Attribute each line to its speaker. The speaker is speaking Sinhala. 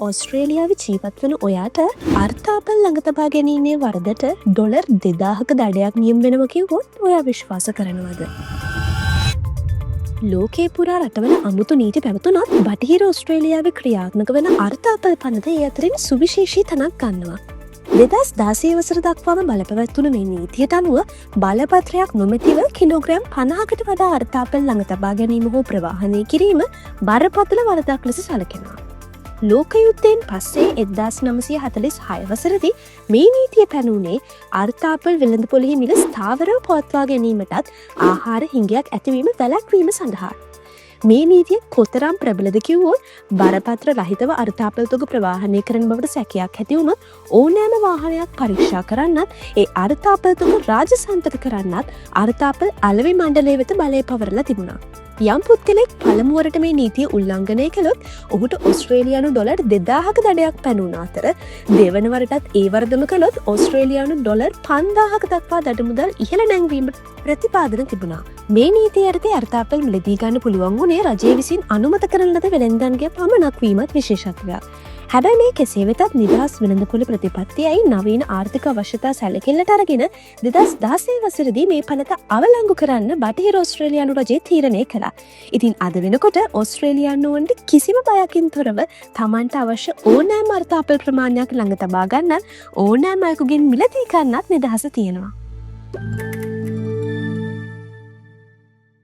Speaker 1: ඔස්ට්‍රේලියාවේ ජීවත් වන ඔයාට අර්ථාපල් ළඟ තබා ගැනීමේ වරදට ඩොලර් 2000ක දඩයක් නියම් වෙනවා කිව්වොත් ඔයා විශ්වාස කරනවද? ලෝකේ පුරා රටවල අමුතු නීති පැවතුනත් බටහිර ඔස්ට්‍රේලියාවේ ක්‍රියාත්මක වන අර්ථාපල් පනත ඒ අතරින් සුවිශේෂී තැනක් ගන්නවා. 2016 වසර දක්වාම බලපැවැත්වුණු මේ නීතියට අනුව බලපත්‍රයක් නොමැතිව කිලෝග්‍රෑම් 50කට වඩා අර්ථාපල් ළඟ තබා ගැනීම හෝ ප්‍රවාහනය කිරීම බරපතල වරදක් ලෙස සැලකෙනවා. ලෝක යුද්ධයෙන් පස්සේ 1946 වසරදී මේ නීතිය පැනවුණේ අර්ථාපල් වෙළඳපොළෙහි මිල ස්ථාවරව පවත්වා ගැනීමටත් ආහාර හිඟයක් ඇතිවීම වැළැක්වීම සඳහා. මේ නීතිය කොතරම් ප්‍රබලද කිව්වොත් බරපත්‍ර රහිතව අර්ථාපල් තොග ප්‍රවාහනය කරන බවට සැකයක් ඇති වුණොත් ඕනෑම වාහනයක් පරීක්ෂා කරන්නත් ඒ අර්ථාපල් තොග රාජසන්තක කරන්නත් අර්ථාපල් අලෙවි මණ්ඩලය වෙත බලය පවරලා තිබුණා. යම් පුද්ගලෙක් පළමුවරට මේ නීතිය උල්ලංඝනය කළොත් ඔහුට ඔස්ට්‍රේලියානු ඩොලර් 2000ක දඩයක් පැනුණ අතර දෙවනවරටත් ඒ වරදම කළොත් ඔස්ට්‍රේලියානු ඩොලර් 5000ක දක්වා දඩමුදල් ඉහළ නැංවීමට ප්‍රතිපාදන තිබුණා. මේ නීතිය යටතේ අර්ථාපල් මිලදී ගන්න පුළුවන් වුණේ රජය විසින් අනුමත කරන ලද වෙළෙන්දන්ගේ පමණක් වීමත් විශේෂත්වයක්. හැබැයි මේ කෙසේ වෙතත් නිදහස් වෙළඳපොළ ප්‍රතිපත්තියයි නවීන ආර්ථික අවශ්‍යතා සැලකිල්ලට අරගෙන 2016 වසරේදී මේ පනත අවලංගු කරන්න බටහිර ඔස්ට්‍රේලියානු රජය තීරණය කළා. ඉතින් අද වෙනකොට ඔස්ට්‍රේලියානුවන්ට කිසිම බයකින් තොරව තමන්ට අවශ්‍ය ඕනෑම අර්ථාපල් ප්‍රමාණයක් ළඟ තබා ගන්නත් ඕනෑම අයෙකුගෙන් මිලදී ගන්නත් නිදහස තියෙනවා.